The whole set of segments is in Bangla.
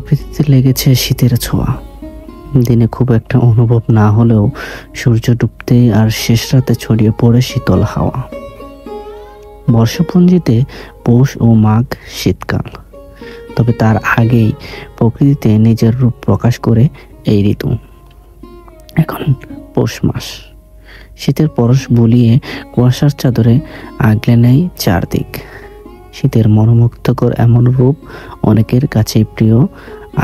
প্রকৃতিতে লেগেছে শীতের ছোঁয়া। দিনে খুব একটা অনুভব না হলেও সূর্য ডুবতেই আর শেষ রাতে ছড়িয়ে পড়ে শীতল হাওয়া। বর্ষপঞ্জিতে পৌষ ও মাঘ শীতকাল, তবে তার আগেই প্রকৃতিতে নিজের রূপ প্রকাশ করে এই ঋতু। এখন পৌষ মাস, শীতের পরশ বুলিয়ে কুয়াশার চাদরে আগলে নেয় চারদিক। শীতের মনোমুগ্ধকর এমন রূপ অনেকের কাছেই প্রিয়,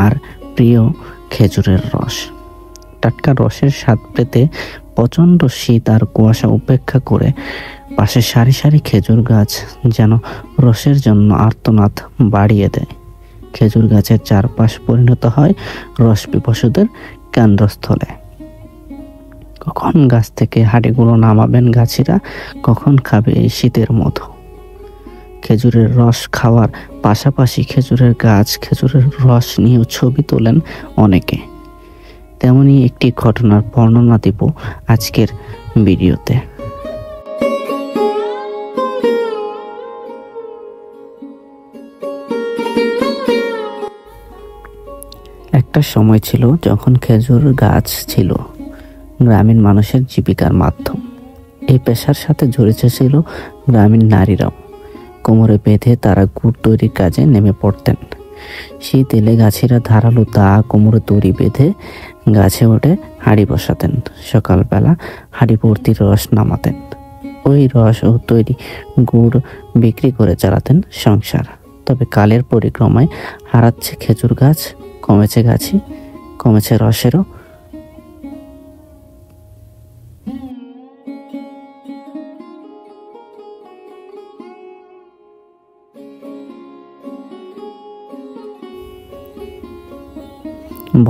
আর প্রিয় খেজুরের রস। টাটকা রসের স্বাদ পেতে প্রচণ্ড শীত আর কুয়াশা উপেক্ষা করে পাশে সারি সারি খেজুর গাছ যেন রসের জন্য আর্তনাদ বাড়িয়ে দেয়। খেজুর গাছের চারপাশ পরিণত হয় রস পিপাসুদের কেন্দ্রস্থলে। কখন গাছ থেকে হাঁড়িগুলো নামাবেন গাছিরা, কখন খাবে এই শীতের মধু। খেজুরের রস খাওয়ার পাশাপাশি খেজুরের গাছ, খেজুরের রস নিয়েও ছবি তোলেন অনেকে। তেমনই একটি ঘটনার বর্ণনা দিব আজকের ভিডিওতে। একটা সময় ছিল যখন খেজুর গাছ ছিল গ্রামীণ মানুষের জীবিকার মাধ্যম। এই পেশার সাথে জড়িত ছিল গ্রামীণ নারীরাও। কোমরে বেঁধে তারা গুড় তৈরির কাজে নেমে পড়তেন। শীত এলে গাছিরা ধারালো দা কোমরে দড়ি বেঁধে গাছে ওঠে হাঁড়ি বসাতেন। সকালবেলা হাঁড়ি ভর্তি রস নামাতেন। ওই রস ও তৈরি গুড় বিক্রি করে চালাতেন সংসার। তবে কালের পরিক্রমায় হারাচ্ছে খেজুর গাছ, কমেছে গাছি, কমেছে রসেরও।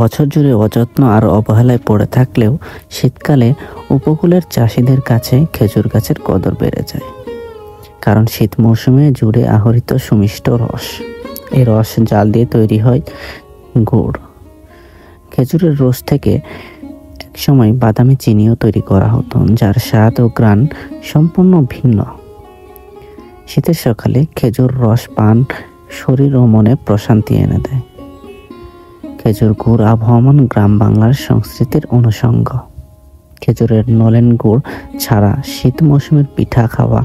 বছর জুড়ে অযত্ন আর অবহেলায় পড়ে থাকলেও শীতকালে উপকূলের চাষিদের কাছে খেজুর গাছের কদর বেড়ে যায়। কারণ শীত মৌসুমে জুড়ে আহরিত সুমিষ্ট রস। এই রস জাল দিয়ে তৈরি হয় গুড়। খেজুরের রস থেকে একসময় বাদামি চিনিও তৈরি করা হতো, যার স্বাদ ও ঘ্রাণ সম্পূর্ণ ভিন্ন। শীতের সকালে খেজুর রস পান শরীর ও মনে প্রশান্তি এনে দেয়। খেজুর গুড় আবহমান গ্রাম বাংলার সংস্কৃতির অনুষঙ্গ। খেজুরের নলেন গুড় ছাড়া শীত মৌসুমের পিঠা খাওয়া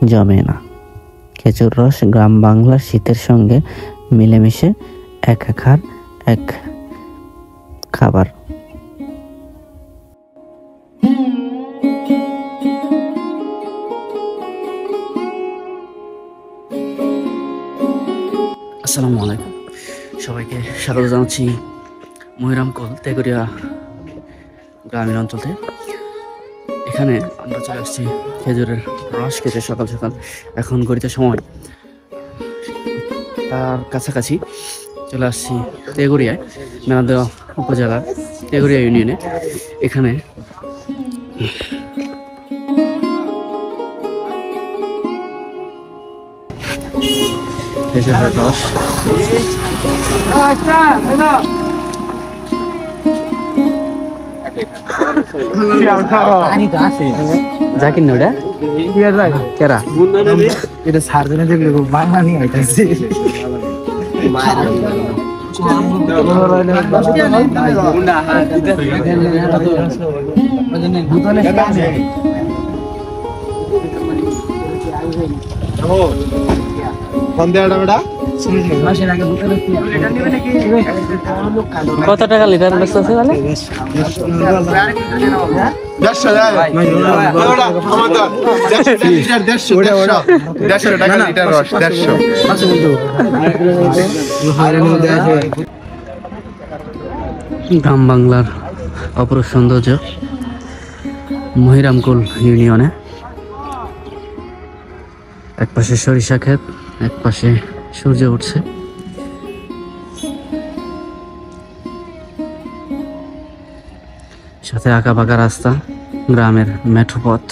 জমে না। খেজুর রস গ্রাম বাংলার শীতের সঙ্গে মিলেমিশে একাকার এক খাবার। আসসালামু আলাইকুম, সবাইকে স্বাগত জানাচ্ছি মহিরামকল তেগরিয়া গ্রামীণ অঞ্চলে। এখানে আমরা চলে আসছি খেজুরের রস খেতে সকাল সকাল। এখন গড়িতে সময় তার কাছাকাছি চলে আসছি তেগরিয়ায়, মেনান্দহ উপজেলার তেগরিয়া ইউনিয়নে। এখানে খেজুরের রস জাকির নোডা কেরা এটা সার্জনে দেখলে বাংলা নিয়ে আইতাছে। কত টাকা লিটার বেচতেছে বলে? 150 টাকা লিটার রস। 150 গ্রাম বাংলার অপরূপ সৌন্দর্য মহিরামকল ইউনিয়নে। এক পাশে সরিষা ক্ষেত, এক পাশে সূর্য উঠছে। সাথে আঁকা বাঁকা রাস্তা, গ্রামের মেঠো পথ।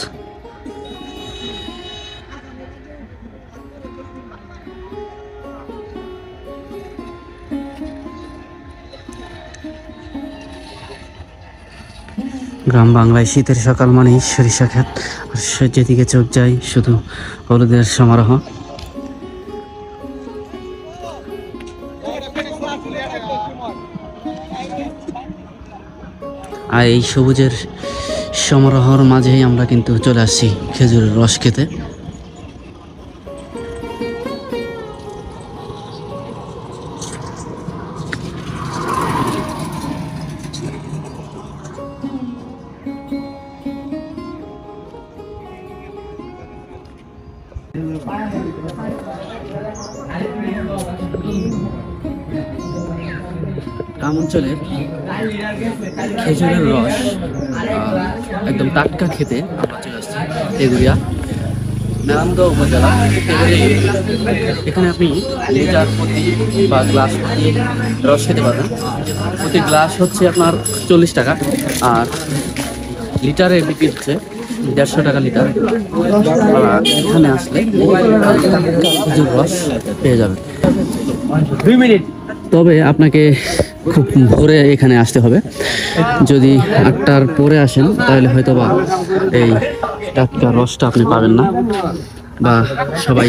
গ্রাম বাংলায় শীতের সকাল মানেই সরিষা ক্ষেত, আর যেদিকে চোখ যায় শুধু হলুদের সমারোহ। আর এই সবুজের সমারোহর মাঝেই আমরা কিন্তু চলে আসছি খেজুরের রস খেতে। গ্রাম অঞ্চলের খেজুরের রস একদম টাটকা খেতে আমরা চলে আসছি তেগুড়িয়া মেলান্দ উপজেলা তেগুড়িয়া ইউনিয়ন। এখানে আপনি লিটার প্রতি বা গ্লাস প্রতি রস খেতে পারবেন। প্রতি গ্লাস হচ্ছে আপনার 40 টাকা, আর লিটারে বিক্রি হচ্ছে 150 টাকা লিটার। এখানে আসলে খেজুর রস পেয়ে যাবেন। 2 মিনিট। তবে আপনাকে খুব ভোরে এখানে আসতে হবে। যদি 8টার পরে আসেন তাহলে হয়তো বা এই টাটকা রসটা আপনি পাবেন না, বা সবাই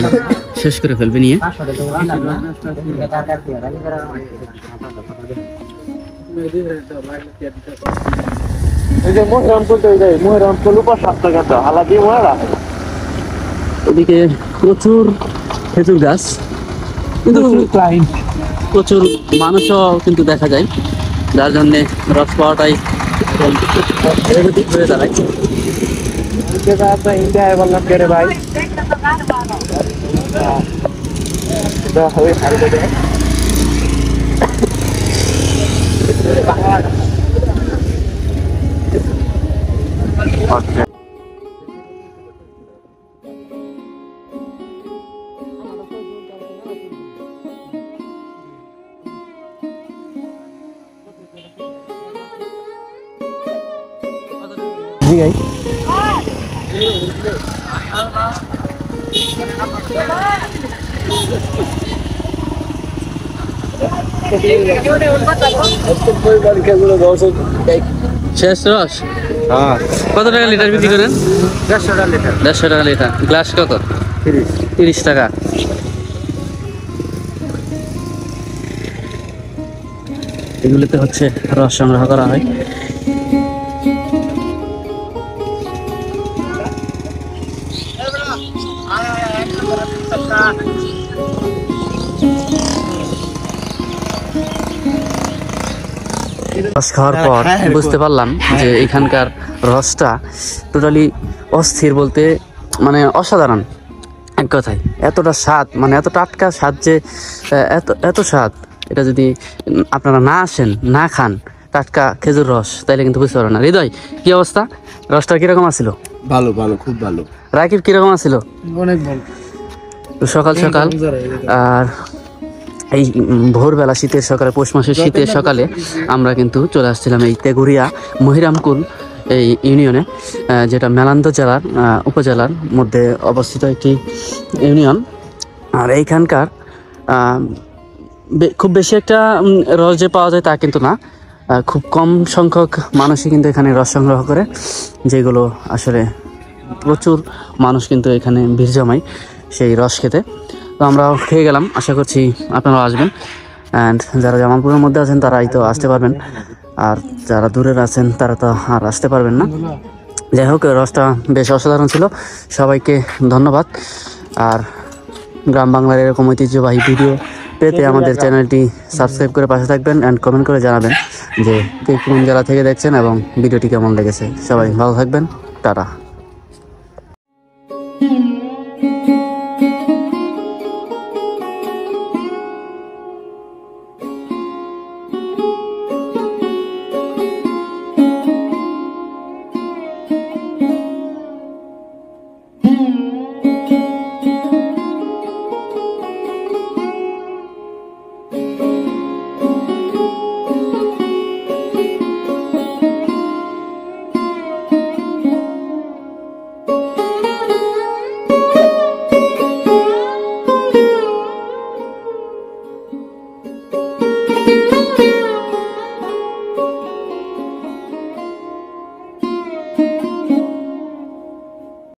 শেষ করে ফেলবে নিয়ে। এদিকে প্রচুর খেজুর গাছ, কিন্তু প্রচুর মানুষও কিন্তু দেখা যায়, যার জন্যে রস পাওয়াটাই হয়ে দাঁড়ায়। जी गाइस শেষ রস কত টাকা লিটার বিক্রি করেন? 150 টাকা লিটার। গ্লাস কত? 30 টাকা। এগুলোতে হচ্ছে রস সংগ্রহ করা হয়। রস খাওয়ার পর বুঝতে পারলাম যে এখানকার রসটা টোটালি অস্থির, বলতে মানে অসাধারণ। এক কথায় এতটা স্বাদ, মানে এত টাটকা স্বাদ, যে এত স্বাদ, এটা যদি আপনারা না আসেন, না খান টাটকা খেজুর রস, তাইলে কিন্তু বুঝতে পারবেন না। হৃদয়, কি অবস্থা? রসটা কিরকম আছিল? ভালো ভালো, খুব ভালো। রাকিব, কিরকম আছিল? অনেক ভালো। সকাল সকাল আর এই ভোরবেলা শীতের সকালে, পৌষ মাসের শীতের সকালে আমরা কিন্তু চলে আসছিলাম এই তেগুড়িয়া মহিরামকুল এই ইউনিয়নে, যেটা মেলান্দ জেলার উপজেলার মধ্যে অবস্থিত একটি ইউনিয়ন। আর এইখানকার খুব বেশি একটা রস যে পাওয়া যায় তা কিন্তু না, খুব কম সংখ্যক মানুষই কিন্তু এখানে রস সংগ্রহ করে, যেগুলো আসলে প্রচুর মানুষ কিন্তু এখানে ভিড় জমায় সেই রস খেতে। তো আমরাও খেয়ে গেলাম, আশা করছি আপনারাও আসবেন। অ্যান্ড যারা জামালপুরের মধ্যে আছেন তারাই তো আসতে পারবেন, আর যারা দূরের আছেন তারা তো আর আসতে পারবেন না। যাই হোক, রসটা বেশ অসাধারণ ছিল। সবাইকে ধন্যবাদ। আর গ্রাম বাংলার এরকম ঐতিহ্যবাহী ভিডিও পেতে আমাদের চ্যানেলটি সাবস্ক্রাইব করে পাশে থাকবেন, অ্যান্ড কমেন্ট করে জানাবেন যে কে কোন জেলা থেকে দেখছেন এবং ভিডিওটি কেমন লেগেছে। সবাই ভালো থাকবেন, টাটা।